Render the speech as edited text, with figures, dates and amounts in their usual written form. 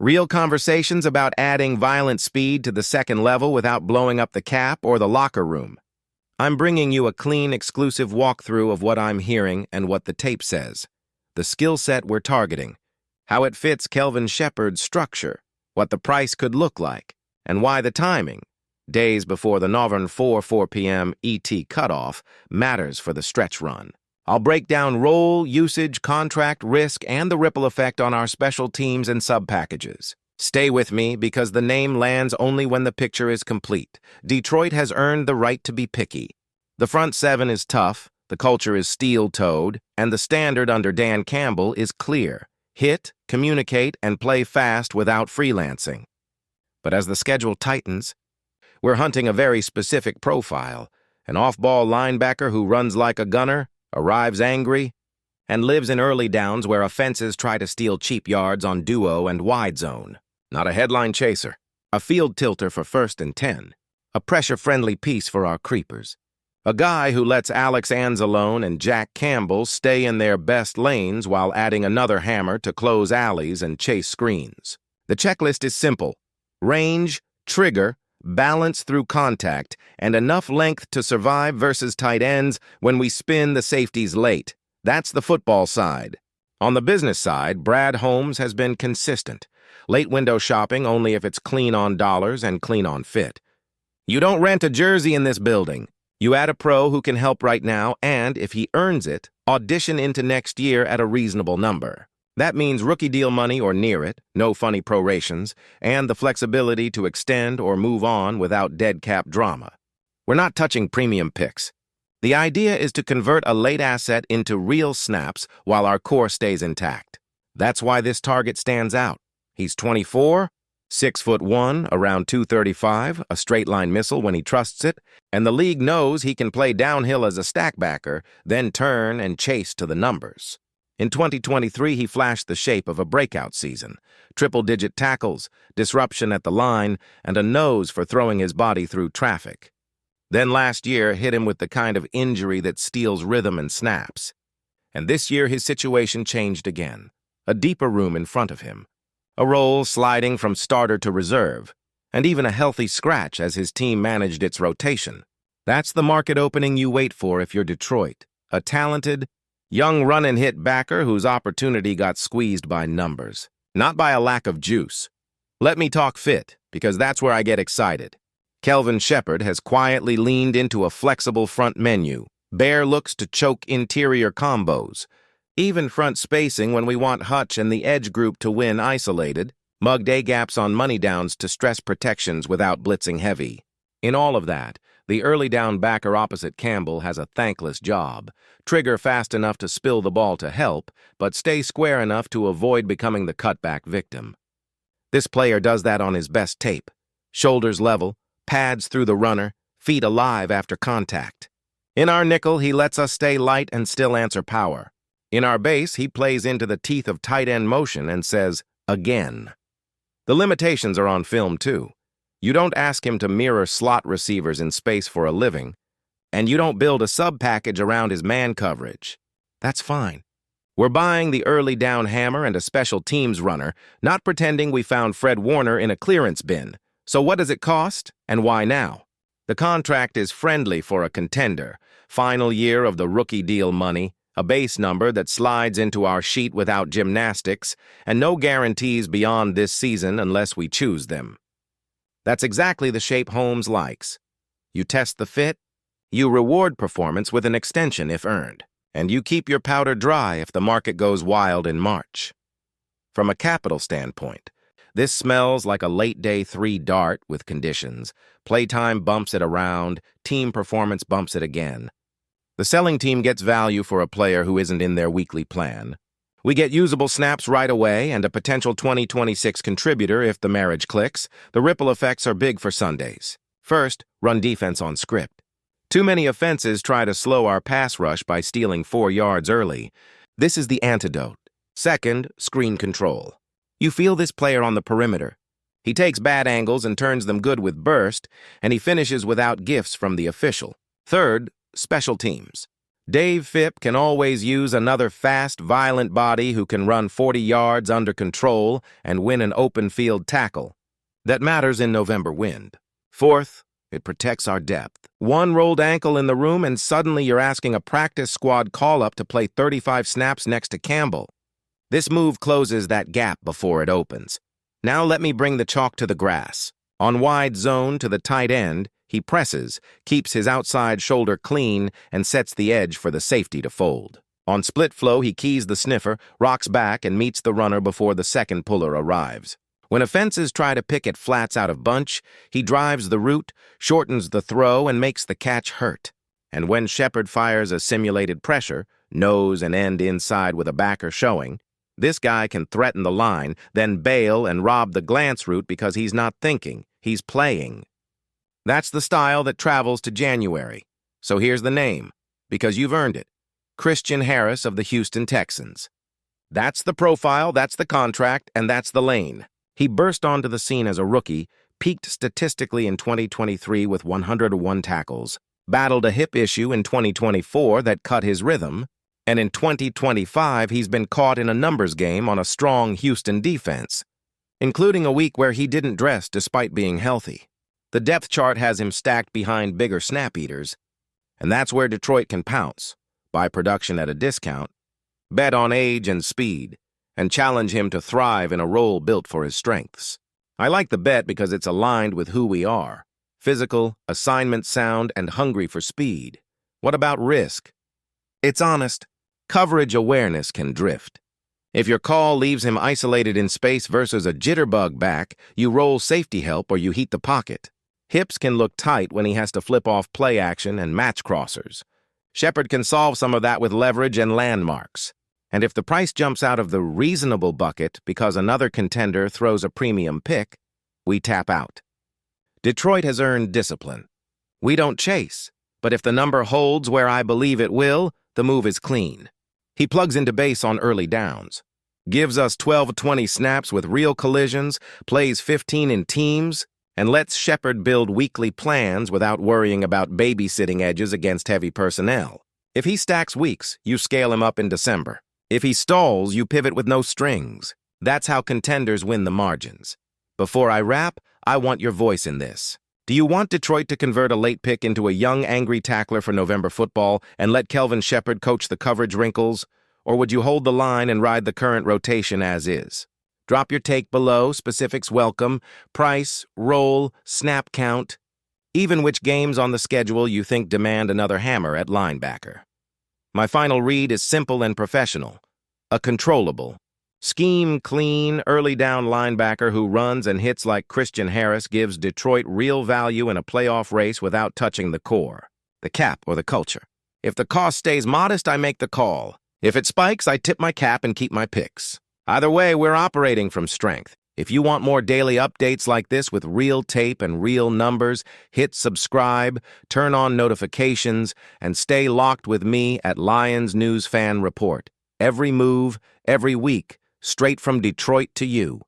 Real conversations about adding violent speed to the second level without blowing up the cap or the locker room. I'm bringing you a clean, exclusive walkthrough of what I'm hearing and what the tape says. The skill set we're targeting, how it fits Kelvin Shepherd's structure, what the price could look like, and why the timing, days before the Northern 4 p.m. ET cutoff, matters for the stretch run. I'll break down role, usage, contract, risk, and the ripple effect on our special teams and sub-packages. Stay with me because the name lands only when the picture is complete. Detroit has earned the right to be picky. The front seven is tough, the culture is steel-toed, and the standard under Dan Campbell is clear. Hit, communicate, and play fast without freelancing. But as the schedule tightens, we're hunting a very specific profile, an off-ball linebacker who runs like a gunner, arrives angry, and lives in early downs where offenses try to steal cheap yards on duo and wide zone. Not a headline chaser, a field tilter for 1st and 10, a pressure-friendly piece for our creepers. A guy who lets Alex Anzalone and Jack Campbell stay in their best lanes while adding another hammer to close alleys and chase screens. The checklist is simple: range, trigger, balance through contact, and enough length to survive versus tight ends when we spin the safeties late. That's the football side. On the business side, Brad Holmes has been consistent. Late window shopping only if it's clean on dollars and clean on fit. You don't rent a jersey in this building. You add a pro who can help right now and, if he earns it, audition into next year at a reasonable number. That means rookie deal money or near it, no funny prorations, and the flexibility to extend or move on without dead cap drama. We're not touching premium picks. The idea is to convert a late asset into real snaps while our core stays intact. That's why this target stands out. He's 24, 6'1", around 235, a straight-line missile when he trusts it, and the league knows he can play downhill as a stackbacker, then turn and chase to the numbers. In 2023, he flashed the shape of a breakout season. Triple-digit tackles, disruption at the line, and a nose for throwing his body through traffic. Then last year hit him with the kind of injury that steals rhythm and snaps. And this year his situation changed again. A deeper room in front of him. A role sliding from starter to reserve, and even a healthy scratch as his team managed its rotation. That's the market opening you wait for if you're Detroit. A talented, young run-and-hit backer whose opportunity got squeezed by numbers, not by a lack of juice. Let me talk fit, because that's where I get excited. Kelvin Shepherd has quietly leaned into a flexible front menu, bare looks to choke interior combos, even front spacing when we want Hutch and the edge group to win isolated, mugged A-gaps on money downs to stress protections without blitzing heavy. In all of that, the early down backer opposite Campbell has a thankless job. Trigger fast enough to spill the ball to help, but stay square enough to avoid becoming the cutback victim. This player does that on his best tape. Shoulders level, pads through the runner, feet alive after contact. In our nickel, he lets us stay light and still answer power. In our base, he plays into the teeth of tight end motion and says, again. The limitations are on film, too. You don't ask him to mirror slot receivers in space for a living, and you don't build a sub-package around his man coverage. That's fine. We're buying the early down hammer and a special teams runner, not pretending we found Fred Warner in a clearance bin. So what does it cost, and why now? The contract is friendly for a contender. Final year of the rookie deal money, a base number that slides into our sheet without gymnastics, and no guarantees beyond this season unless we choose them. That's exactly the shape Holmes likes. You test the fit, you reward performance with an extension if earned, and you keep your powder dry if the market goes wild in March. From a capital standpoint, this smells like a late day 3 dart with conditions. Playtime bumps it around, team performance bumps it again. The selling team gets value for a player who isn't in their weekly plan. We get usable snaps right away and a potential 2026 contributor if the marriage clicks. The ripple effects are big for Sundays. First, run defense on script. Too many offenses try to slow our pass rush by stealing 4 yards early. This is the antidote. Second, screen control. You feel this player on the perimeter. He takes bad angles and turns them good with burst, and he finishes without gifts from the official. Third, special teams. Dave Phipp can always use another fast, violent body who can run 40 yards under control and win an open field tackle. That matters in November wind. Fourth, it protects our depth. One rolled ankle in the room and suddenly you're asking a practice squad call-up to play 35 snaps next to Campbell. This move closes that gap before it opens. Now let me bring the chalk to the grass. On wide zone to the tight end, he presses, keeps his outside shoulder clean, and sets the edge for the safety to fold. On split flow, he keys the sniffer, rocks back, and meets the runner before the second puller arrives. When offenses try to pick at flats out of bunch, he drives the route, shortens the throw, and makes the catch hurt. And when Shepard fires a simulated pressure, nose and end inside with a backer showing, this guy can threaten the line, then bail and rob the glance route because he's not thinking, he's playing. That's the style that travels to January. So here's the name, because you've earned it. Christian Harris of the Houston Texans. That's the profile, that's the contract, and that's the lane. He burst onto the scene as a rookie, peaked statistically in 2023 with 101 tackles, battled a hip issue in 2024 that cut his rhythm, and in 2025 he's been caught in a numbers game on a strong Houston defense, including a week where he didn't dress despite being healthy. The depth chart has him stacked behind bigger snap eaters, and that's where Detroit can pounce, buy production at a discount, bet on age and speed, and challenge him to thrive in a role built for his strengths. I like the bet because it's aligned with who we are: physical, assignment sound, and hungry for speed. What about risk? It's honest. Coverage awareness can drift. If your call leaves him isolated in space versus a jitterbug back, you roll safety help or you heat the pocket. Hips can look tight when he has to flip off play action and match crossers. Shepard can solve some of that with leverage and landmarks. And if the price jumps out of the reasonable bucket because another contender throws a premium pick, we tap out. Detroit has earned discipline. We don't chase, but if the number holds where I believe it will, the move is clean. He plugs into base on early downs, gives us 12-20 snaps with real collisions, plays 15 in teams, and lets Shepard build weekly plans without worrying about babysitting edges against heavy personnel. If he stacks weeks, you scale him up in December. If he stalls, you pivot with no strings. That's how contenders win the margins. Before I wrap, I want your voice in this. Do you want Detroit to convert a late pick into a young, angry tackler for November football and let Kelvin Shepard coach the coverage wrinkles? Or would you hold the line and ride the current rotation as is? Drop your take below, specifics welcome, price, role, snap count, even which games on the schedule you think demand another hammer at linebacker. My final read is simple and professional. A controllable, scheme clean, early down linebacker who runs and hits like Christian Harris gives Detroit real value in a playoff race without touching the core, the cap, or the culture. If the cost stays modest, I make the call. If it spikes, I tip my cap and keep my picks. Either way, we're operating from strength. If you want more daily updates like this with real tape and real numbers, hit subscribe, turn on notifications, and stay locked with me at Lions News Fan Report. Every move, every week, straight from Detroit to you.